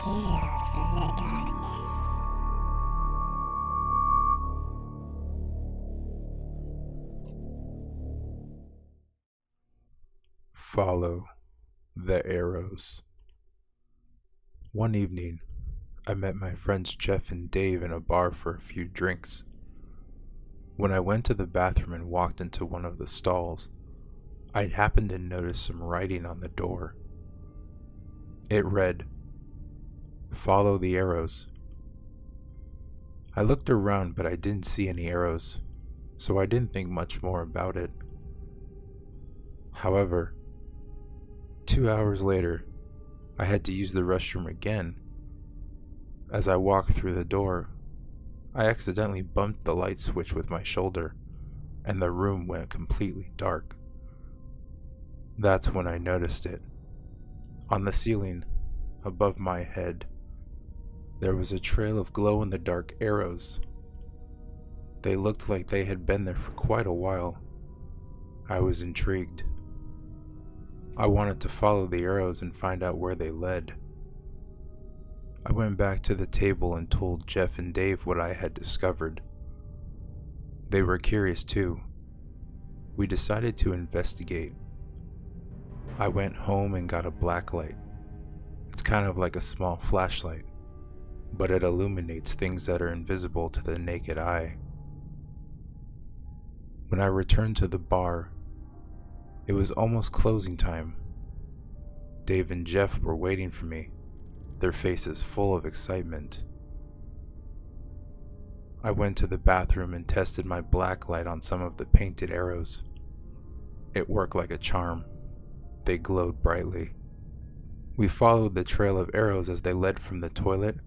Tales from the Darkness. Follow the arrows. One evening, I met my friends Jeff and Dave in a bar for a few drinks. When I went to the bathroom and walked into one of the stalls, I happened to notice some writing on the door. It read, "Follow the arrows." I looked around, but I didn't see any arrows, so I didn't think much more about it. However, 2 hours later, I had to use the restroom again. As I walked through the door, I accidentally bumped the light switch with my shoulder, and the room went completely dark. That's when I noticed it. On the ceiling, above my head, there was a trail of glow-in-the-dark arrows. They looked like they had been there for quite a while. I was intrigued. I wanted to follow the arrows and find out where they led. I went back to the table and told Jeff and Dave what I had discovered. They were curious too. We decided to investigate. I went home and got a black light. It's kind of like a small flashlight, but it illuminates things that are invisible to the naked eye. When I returned to the bar, it was almost closing time. Dave and Jeff were waiting for me, their faces full of excitement. I went to the bathroom and tested my black light on some of the painted arrows. It worked like a charm. They glowed brightly. We followed the trail of arrows as they led from the toilet,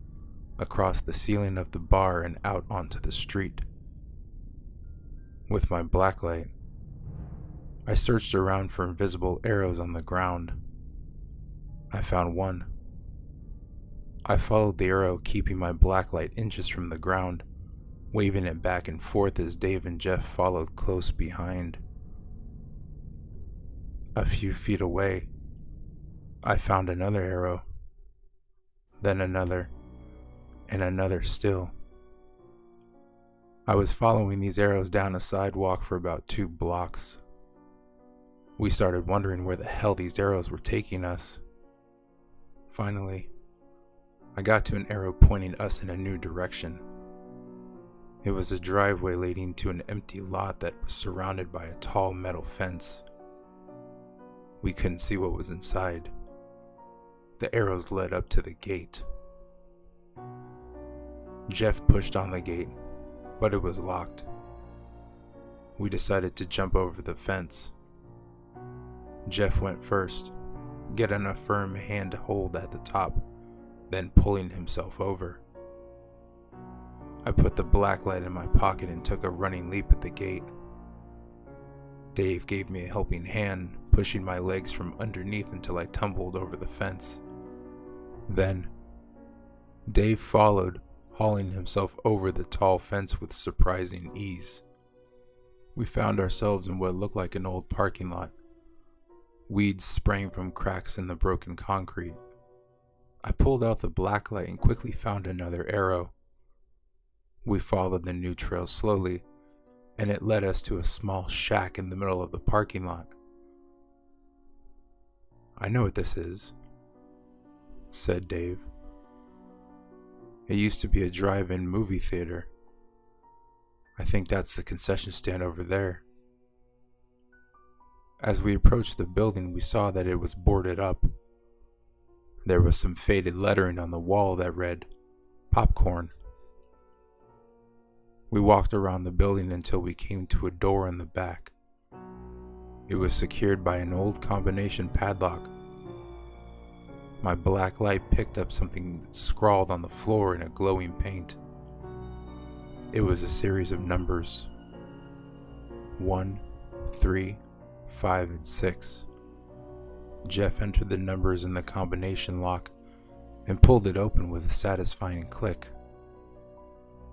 across the ceiling of the bar, and out onto the street. With my blacklight, I searched around for invisible arrows on the ground. I found one. I followed the arrow, keeping my blacklight inches from the ground, waving it back and forth as Dave and Jeff followed close behind. A few feet away, I found another arrow, then another, and another still. I was following these arrows down a sidewalk for about 2 blocks. We started wondering where the hell these arrows were taking us. Finally, I got to an arrow pointing us in a new direction. It was a driveway leading to an empty lot that was surrounded by a tall metal fence. We couldn't see what was inside. The arrows led up to the gate. Jeff pushed on the gate, but it was locked. We decided to jump over the fence. Jeff went first, getting a firm handhold at the top, then pulling himself over. I put the black light in my pocket and took a running leap at the gate. Dave gave me a helping hand, pushing my legs from underneath until I tumbled over the fence. Then, Dave followed, hauling himself over the tall fence with surprising ease. We found ourselves in what looked like an old parking lot. Weeds sprang from cracks in the broken concrete. I pulled out the black light and quickly found another arrow. We followed the new trail slowly, and it led us to a small shack in the middle of the parking lot. "I know what this is," said Dave. "It used to be a drive-in movie theater. I think that's the concession stand over there." As we approached the building, we saw that it was boarded up. There was some faded lettering on the wall that read, "Popcorn." We walked around the building until we came to a door in the back. It was secured by an old combination padlock. My black light picked up something scrawled on the floor in a glowing paint. It was a series of numbers: 1, 3, 5, and 6. Jeff entered the numbers in the combination lock and pulled it open with a satisfying click.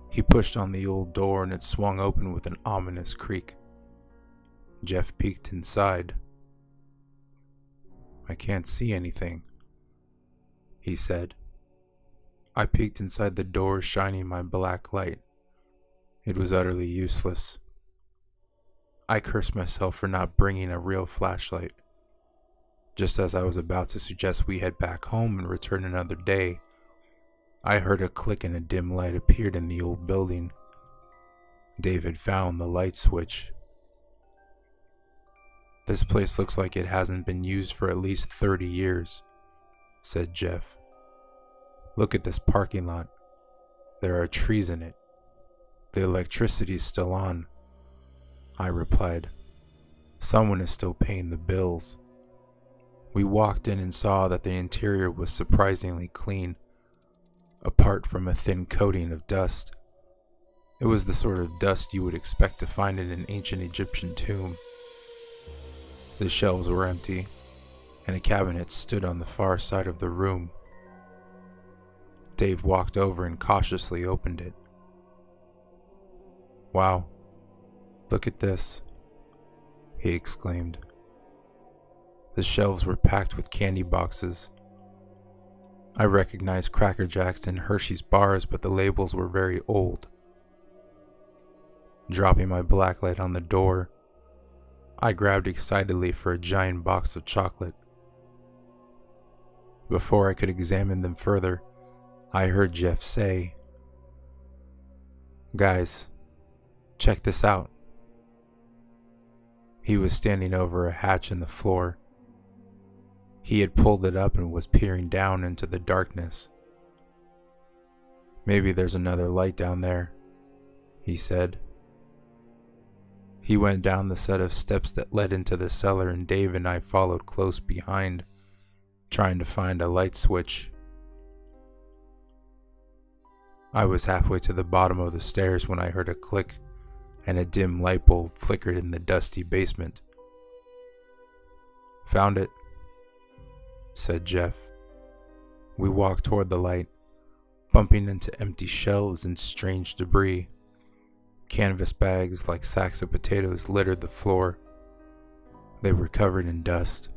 He pushed on the old door and it swung open with an ominous creak. Jeff peeked inside. "I can't see anything," he said. I peeked inside the door, shining my black light. It was utterly useless. I cursed myself for not bringing a real flashlight. Just as I was about to suggest we head back home and return another day, I heard a click and a dim light appeared in the old building. Dave had found the light switch. "This place looks like it hasn't been used for at least 30 years, said Jeff. "Look at this parking lot. There are trees in it. The electricity's still on," I replied. "Someone is still paying the bills." We walked in and saw that the interior was surprisingly clean, apart from a thin coating of dust. It was the sort of dust you would expect to find in an ancient Egyptian tomb. The shelves were empty, and a cabinet stood on the far side of the room. Dave walked over and cautiously opened it. "Wow, look at this," he exclaimed. The shelves were packed with candy boxes. I recognized Cracker Jacks and Hershey's bars, but the labels were very old. Dropping my blacklight on the door, I grabbed excitedly for a giant box of chocolate. Before I could examine them further, I heard Jeff say, "Guys, check this out." He was standing over a hatch in the floor. He had pulled it up and was peering down into the darkness. "Maybe there's another light down there," he said. He went down the set of steps that led into the cellar, and Dave and I followed close behind, trying to find a light switch. I was halfway to the bottom of the stairs when I heard a click and a dim light bulb flickered in the dusty basement. "Found it," said Jeff. We walked toward the light, bumping into empty shelves and strange debris. Canvas bags like sacks of potatoes littered the floor. They were covered in dust.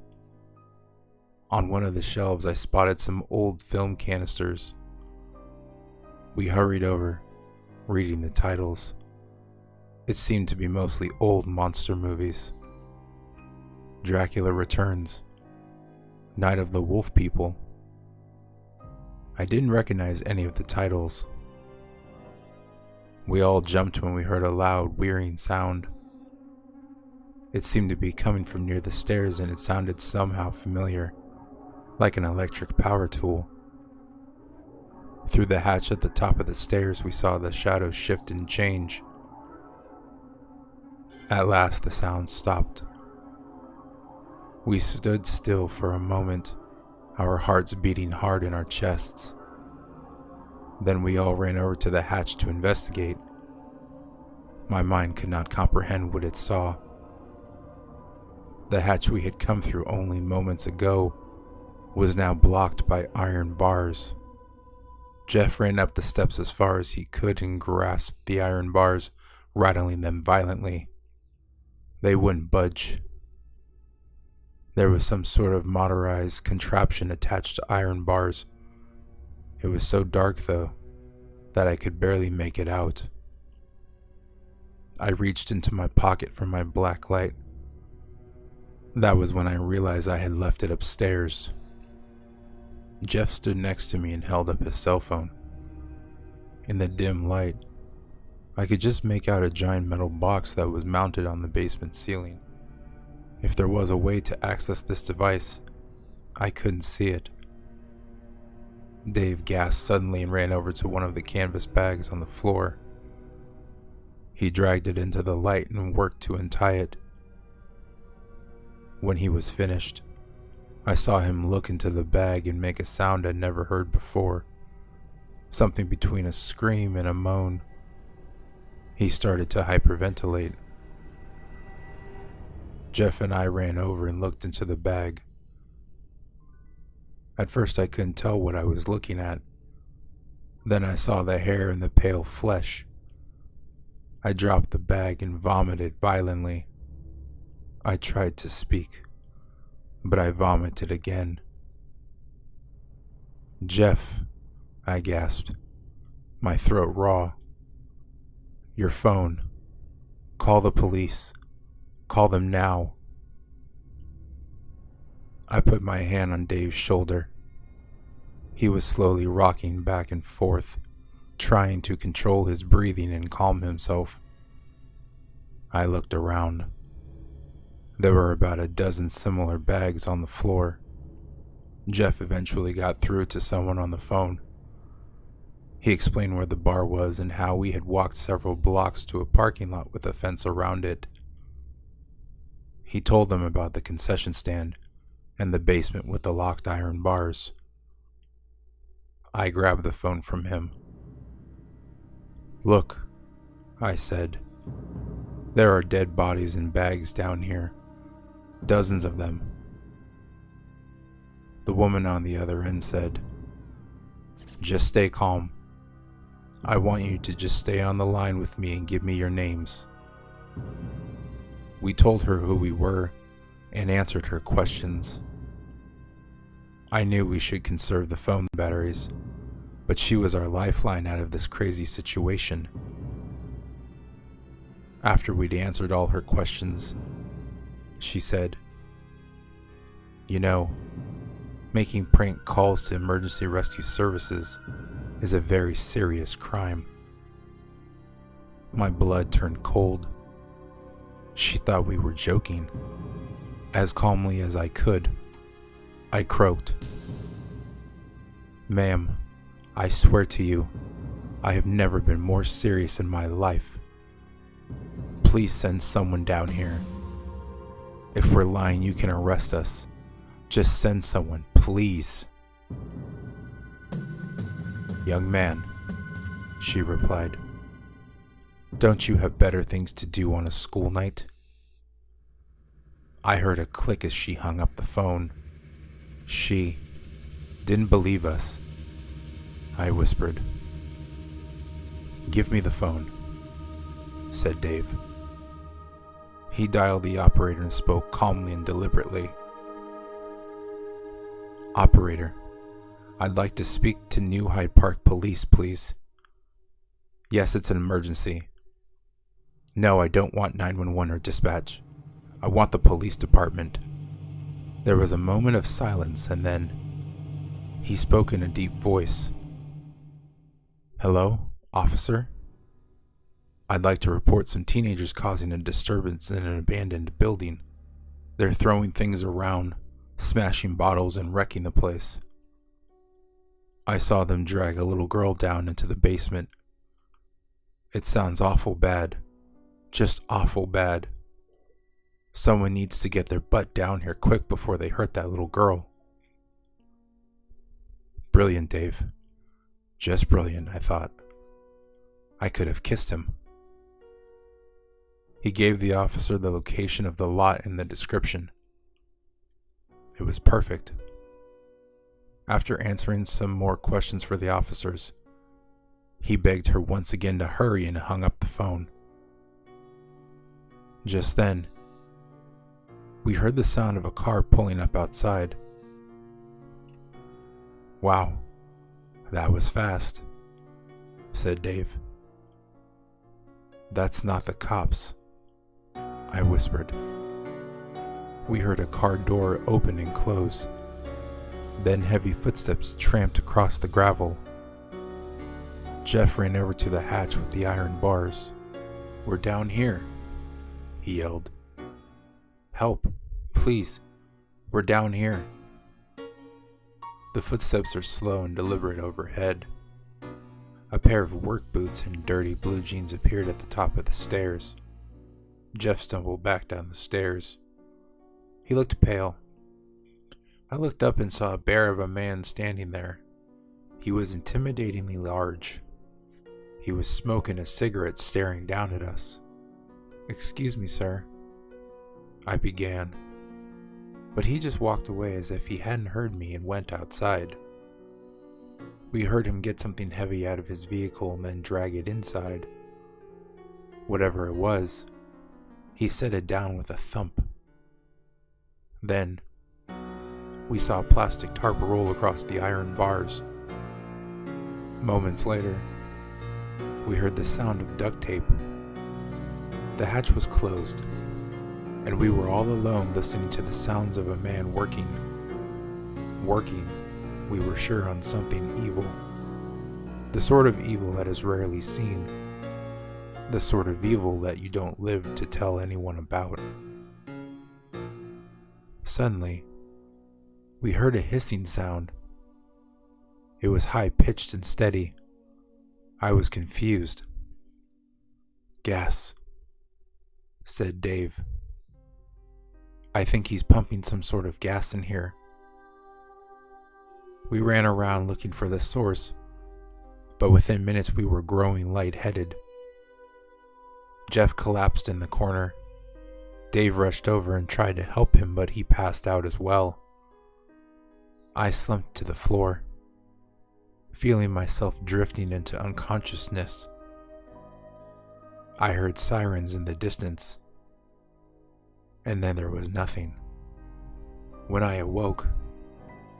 On one of the shelves, I spotted some old film canisters. We hurried over, reading the titles. It seemed to be mostly old monster movies. Dracula Returns, Night of the Wolf People. I didn't recognize any of the titles. We all jumped when we heard a loud, whirring sound. It seemed to be coming from near the stairs, and it sounded somehow familiar, like an electric power tool. Through the hatch at the top of the stairs, we saw the shadows shift and change. At last, the sound stopped. We stood still for a moment, our hearts beating hard in our chests. Then we all ran over to the hatch to investigate. My mind could not comprehend what it saw. The hatch we had come through only moments ago was now blocked by iron bars. Jeff ran up the steps as far as he could and grasped the iron bars, rattling them violently. They wouldn't budge. There was some sort of motorized contraption attached to iron bars. It was so dark, though, that I could barely make it out. I reached into my pocket for my black light. That was when I realized I had left it upstairs. Jeff stood next to me and held up his cell phone. In the dim light, I could just make out a giant metal box that was mounted on the basement ceiling. If there was a way to access this device, I couldn't see it. Dave gasped suddenly and ran over to one of the canvas bags on the floor. He dragged it into the light and worked to untie it. When he was finished, I saw him look into the bag and make a sound I'd never heard before. Something between a scream and a moan. He started to hyperventilate. Jeff and I ran over and looked into the bag. At first I couldn't tell what I was looking at. Then I saw the hair and the pale flesh. I dropped the bag and vomited violently. I tried to speak, but I vomited again. "Jeff," I gasped, my throat raw. Your phone. Call the police. Call them now. I put my hand on Dave's shoulder. He was slowly rocking back and forth, trying to control his breathing and calm himself. I looked around. There were about a dozen similar bags on the floor. Jeff eventually got through to someone on the phone. He explained where the bar was and how we had walked several blocks to a parking lot with a fence around it. He told them about the concession stand and the basement with the locked iron bars. I grabbed the phone from him. Look, I said. There are dead bodies in bags down here. Dozens of them. The woman on the other end said, just stay calm. I want you to just stay on the line with me and give me your names. We told her who we were and answered her questions. I knew we should conserve the phone batteries, but she was our lifeline out of this crazy situation. After we'd answered all her questions, she said, you know, making prank calls to emergency rescue services is a very serious crime. My blood turned cold. She thought we were joking. As calmly as I could, I croaked, Ma'am, I swear to you, I have never been more serious in my life. Please send someone down here. If we're lying, you can arrest us. Just send someone, please. Young man, she replied, don't you have better things to do on a school night? I heard a click as she hung up the phone. She didn't believe us. I whispered. Give me the phone, said Dave. He dialed the operator and spoke calmly and deliberately. Operator, I'd like to speak to New Hyde Park Police, please. Yes, it's an emergency. No, I don't want 911 or dispatch. I want the police department. There was a moment of silence, and then he spoke in a deep voice. Hello, officer? I'd like to report some teenagers causing a disturbance in an abandoned building. They're throwing things around, smashing bottles and wrecking the place. I saw them drag a little girl down into the basement. It sounds awful bad. Just awful bad. Someone needs to get their butt down here quick before they hurt that little girl. Brilliant, Dave. Just brilliant, I thought. I could have kissed him. He gave the officer the location of the lot and the description. It was perfect. After answering some more questions for the officers, he begged her once again to hurry and hung up the phone. Just then, we heard the sound of a car pulling up outside. Wow, that was fast, said Dave. That's not the cops, I whispered. We heard a car door open and close. Then heavy footsteps tramped across the gravel. Jeff ran over to the hatch with the iron bars. We're down here, he yelled. Help, please. We're down here. The footsteps are slow and deliberate overhead. A pair of work boots and dirty blue jeans appeared at the top of the stairs. Jeff stumbled back down the stairs. He looked pale. I looked up and saw a bear of a man standing there. He was intimidatingly large. He was smoking a cigarette, staring down at us. Excuse me, sir, I began, but he just walked away as if he hadn't heard me and went outside. We heard him get something heavy out of his vehicle and then drag it inside. Whatever it was, he set it down with a thump. Then, we saw a plastic tarp roll across the iron bars. Moments later, we heard the sound of duct tape. The hatch was closed, and we were all alone listening to the sounds of a man working. Working, we were sure, on something evil. The sort of evil that is rarely seen. The sort of evil that you don't live to tell anyone about. Suddenly, we heard a hissing sound. It was high-pitched and steady. I was confused. "Gas," said Dave. "I think he's pumping some sort of gas in here." We ran around looking for the source, but within minutes we were growing lightheaded. Jeff collapsed in the corner. Dave rushed over and tried to help him, but he passed out as well. I slumped to the floor, feeling myself drifting into unconsciousness. I heard sirens in the distance, and then there was nothing. When I awoke,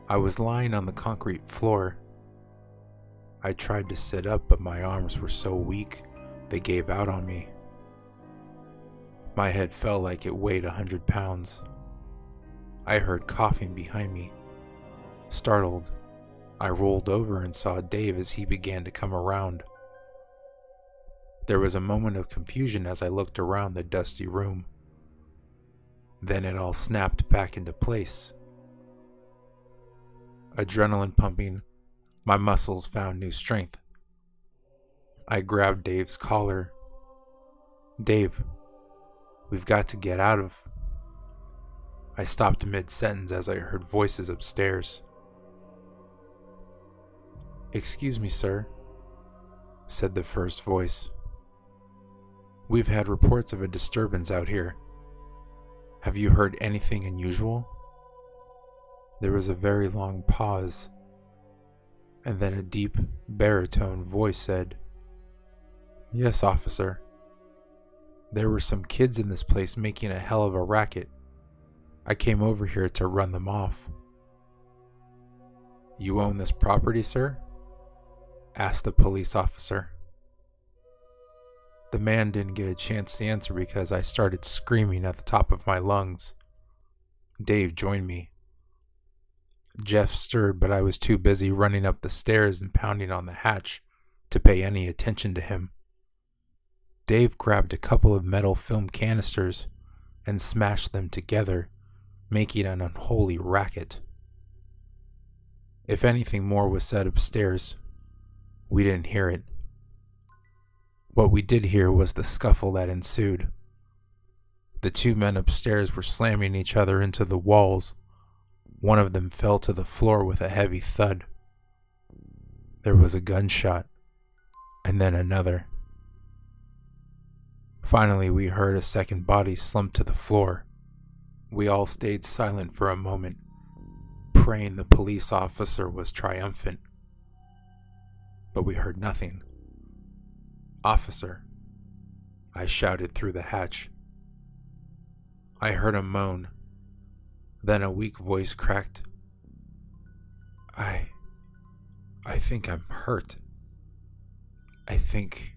I was lying on the concrete floor. I tried to sit up, but my arms were so weak they gave out on me. My head felt like it weighed 100 pounds. I heard coughing behind me. Startled, I rolled over and saw Dave as he began to come around. There was a moment of confusion as I looked around the dusty room. Then it all snapped back into place. Adrenaline pumping, my muscles found new strength. I grabbed Dave's collar. "Dave, we've got to get out of..." I stopped mid-sentence as I heard voices upstairs. "Excuse me, sir," said the first voice. "We've had reports of a disturbance out here. Have you heard anything unusual?" There was a very long pause, and then a deep, baritone voice said, "Yes, officer. There were some kids in this place making a hell of a racket. I came over here to run them off." "You own this property, sir?" asked the police officer. The man didn't get a chance to answer because I started screaming at the top of my lungs. Dave joined me. Jeff stirred, but I was too busy running up the stairs and pounding on the hatch to pay any attention to him. Dave grabbed a couple of metal film canisters and smashed them together, making an unholy racket. If anything more was said upstairs, we didn't hear it. What we did hear was the scuffle that ensued. The two men upstairs were slamming each other into the walls. One of them fell to the floor with a heavy thud. There was a gunshot, and then another. Finally, we heard a second body slump to the floor. We all stayed silent for a moment, praying the police officer was triumphant. But we heard nothing. "Officer," I shouted through the hatch. I heard a moan. Then a weak voice cracked. I think I'm hurt. I think...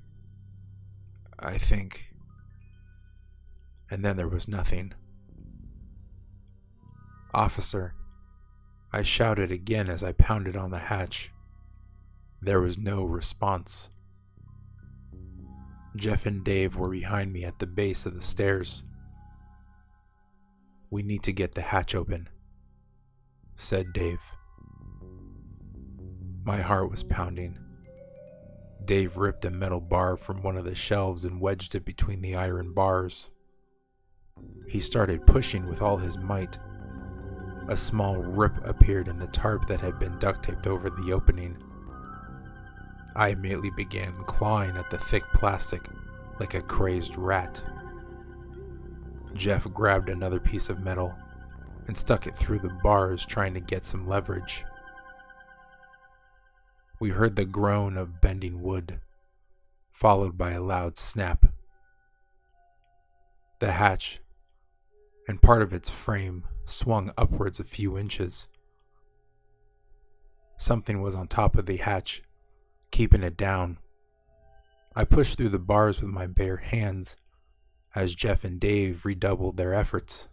And then there was nothing. "Officer," I shouted again as I pounded on the hatch. There was no response. Jeff and Dave were behind me at the base of the stairs. "We need to get the hatch open," said Dave. My heart was pounding. Dave ripped a metal bar from one of the shelves and wedged it between the iron bars. He started pushing with all his might. A small rip appeared in the tarp that had been duct taped over the opening. I immediately began clawing at the thick plastic like a crazed rat. Jeff grabbed another piece of metal and stuck it through the bars, trying to get some leverage. We heard the groan of bending wood, followed by a loud snap. The hatch and part of its frame swung upwards a few inches. Something was on top of the hatch, keeping it down. I pushed through the bars with my bare hands as Jeff and Dave redoubled their efforts.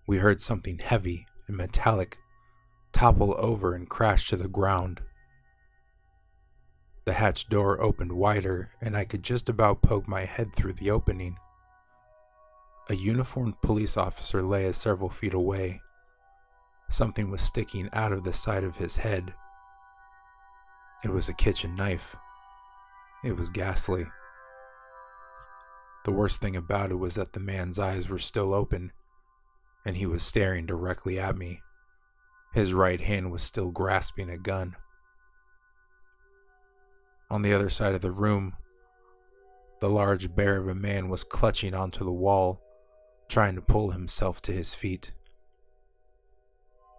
We heard something heavy and metallic topple over and crash to the ground. The hatch door opened wider, and I could just about poke my head through the opening. A uniformed police officer lay several feet away. Something was sticking out of the side of his head. It was a kitchen knife. It was ghastly. The worst thing about it was that the man's eyes were still open, and he was staring directly at me. His right hand was still grasping a gun. On the other side of the room, the large bear of a man was clutching onto the wall, trying to pull himself to his feet.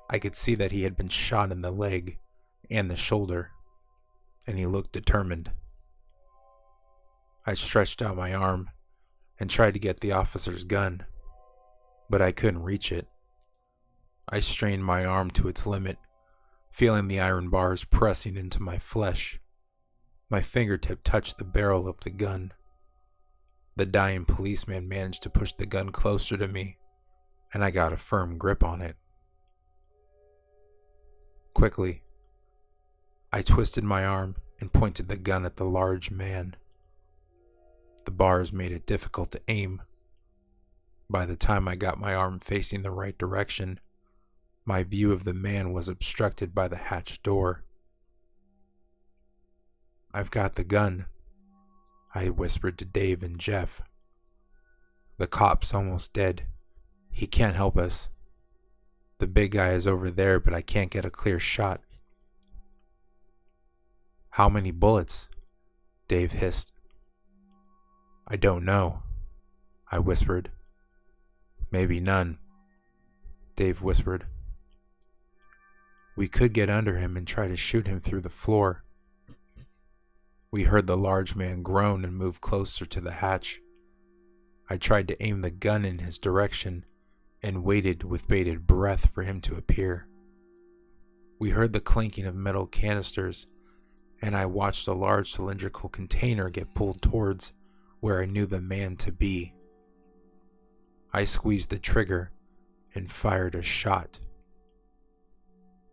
I could see that he had been shot in the leg and the shoulder, and he looked determined. I stretched out my arm and tried to get the officer's gun, but I couldn't reach it. I strained my arm to its limit, feeling the iron bars pressing into my flesh. My fingertip touched the barrel of the gun. The dying policeman managed to push the gun closer to me, and I got a firm grip on it. Quickly, I twisted my arm and pointed the gun at the large man. The bars made it difficult to aim. By the time I got my arm facing the right direction, my view of the man was obstructed by the hatch door. "I've got the gun," I whispered to Dave and Jeff. "The cop's almost dead. He can't help us. The big guy is over there, but I can't get a clear shot." "How many bullets?" Dave hissed. "I don't know," I whispered. "Maybe none," Dave whispered. "We could get under him and try to shoot him through the floor." We heard the large man groan and move closer to the hatch. I tried to aim the gun in his direction and waited with bated breath for him to appear. We heard the clinking of metal canisters, and I watched a large cylindrical container get pulled towards where I knew the man to be. I squeezed the trigger and fired a shot.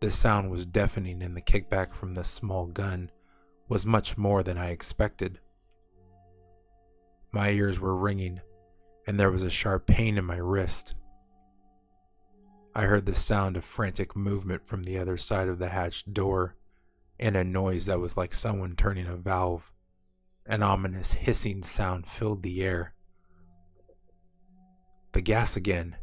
The sound was deafening, and the kickback from the small gun was much more than I expected. My ears were ringing, and there was a sharp pain in my wrist. I heard the sound of frantic movement from the other side of the hatch door, and a noise that was like someone turning a valve. An ominous hissing sound filled the air. The gas again.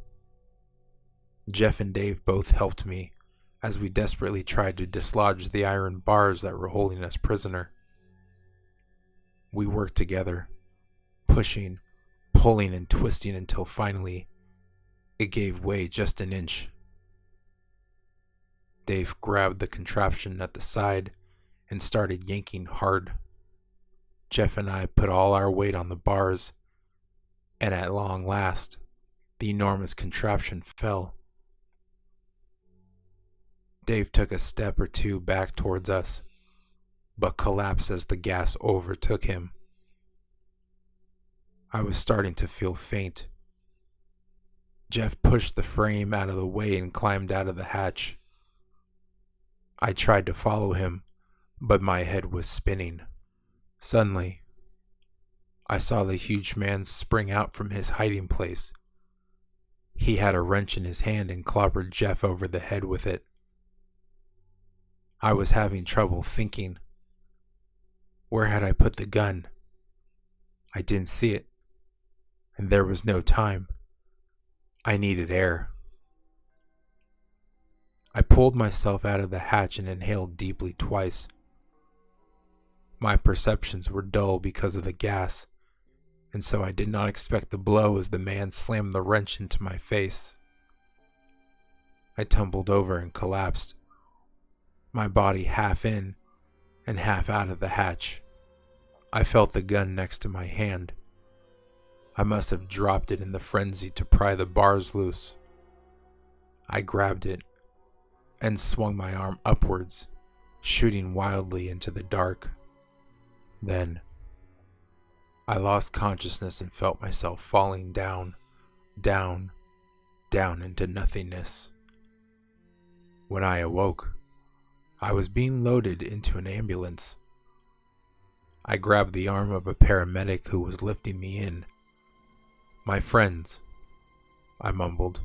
Jeff and Dave both helped me as we desperately tried to dislodge the iron bars that were holding us prisoner. We worked together, pushing, pulling, and twisting until finally it gave way just an inch. Dave grabbed the contraption at the side and started yanking hard. Jeff and I put all our weight on the bars, and at long last, the enormous contraption fell. Dave took a step or two back towards us, but collapsed as the gas overtook him. I was starting to feel faint. Jeff pushed the frame out of the way and climbed out of the hatch. I tried to follow him, but my head was spinning. Suddenly, I saw the huge man spring out from his hiding place. He had a wrench in his hand and clobbered Jeff over the head with it. I was having trouble thinking. Where had I put the gun? I didn't see it, and there was no time. I needed air. I pulled myself out of the hatch and inhaled deeply twice. My perceptions were dull because of the gas, and so I did not expect the blow as the man slammed the wrench into my face. I tumbled over and collapsed, my body half in and half out of the hatch. I felt the gun next to my hand. I must have dropped it in the frenzy to pry the bars loose. I grabbed it and swung my arm upwards, shooting wildly into the dark. Then, I lost consciousness and felt myself falling down, down, down into nothingness. When I awoke, I was being loaded into an ambulance. I grabbed the arm of a paramedic who was lifting me in. "My friends," I mumbled.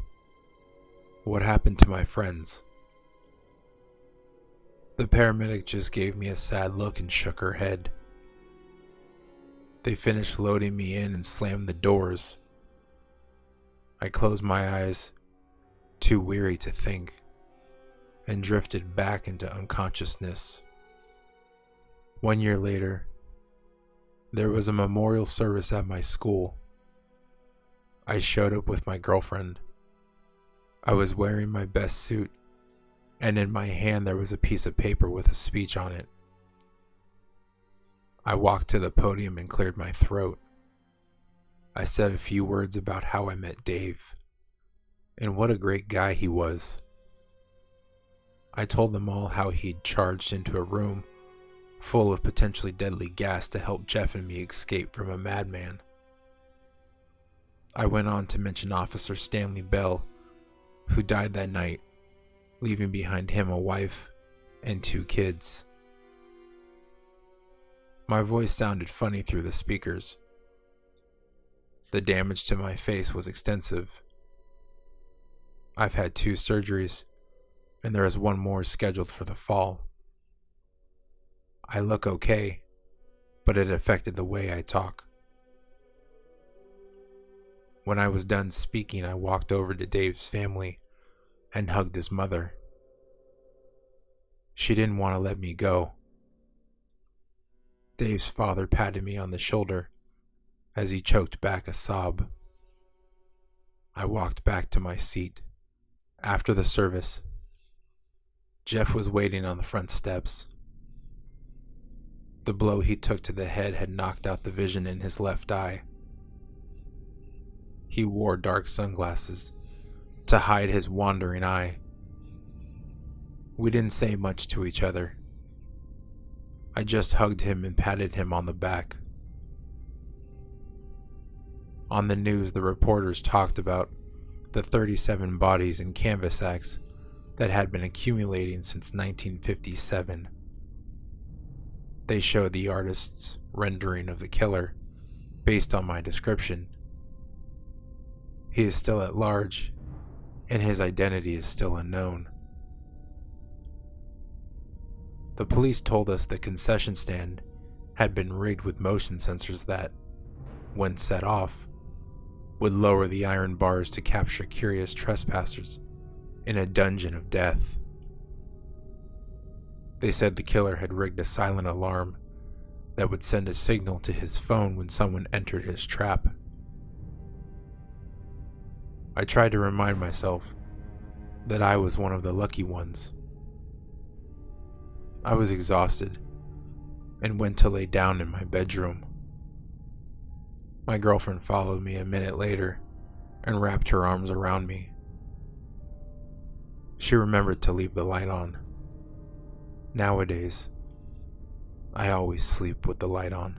"What happened to my friends?" The paramedic just gave me a sad look and shook her head. They finished loading me in and slammed the doors. I closed my eyes, too weary to think, and drifted back into unconsciousness. 1 year later, there was a memorial service at my school. I showed up with my girlfriend. I was wearing my best suit, and in my hand there was a piece of paper with a speech on it. I walked to the podium and cleared my throat. I said a few words about how I met Dave, and what a great guy he was. I told them all how he'd charged into a room full of potentially deadly gas to help Jeff and me escape from a madman. I went on to mention Officer Stanley Bell, who died that night, leaving behind him a wife and 2 kids. My voice sounded funny through the speakers. The damage to my face was extensive. I've had 2 surgeries, and there is 1 more scheduled for the fall. I look okay, but it affected the way I talk. When I was done speaking, I walked over to Dave's family and hugged his mother. She didn't want to let me go. Dave's father patted me on the shoulder as he choked back a sob. I walked back to my seat. After the service, Jeff was waiting on the front steps. The blow he took to the head had knocked out the vision in his left eye. He wore dark sunglasses to hide his wandering eye. We didn't say much to each other. I just hugged him and patted him on the back. On the news, the reporters talked about the 37 bodies in canvas sacks that had been accumulating since 1957. They showed the artist's rendering of the killer based on my description. He is still at large, and his identity is still unknown. The police told us the concession stand had been rigged with motion sensors that, when set off, would lower the iron bars to capture curious trespassers in a dungeon of death. They said the killer had rigged a silent alarm that would send a signal to his phone when someone entered his trap. I tried to remind myself that I was one of the lucky ones. I was exhausted and went to lay down in my bedroom. My girlfriend followed me a minute later and wrapped her arms around me. She remembered to leave the light on. Nowadays, I always sleep with the light on.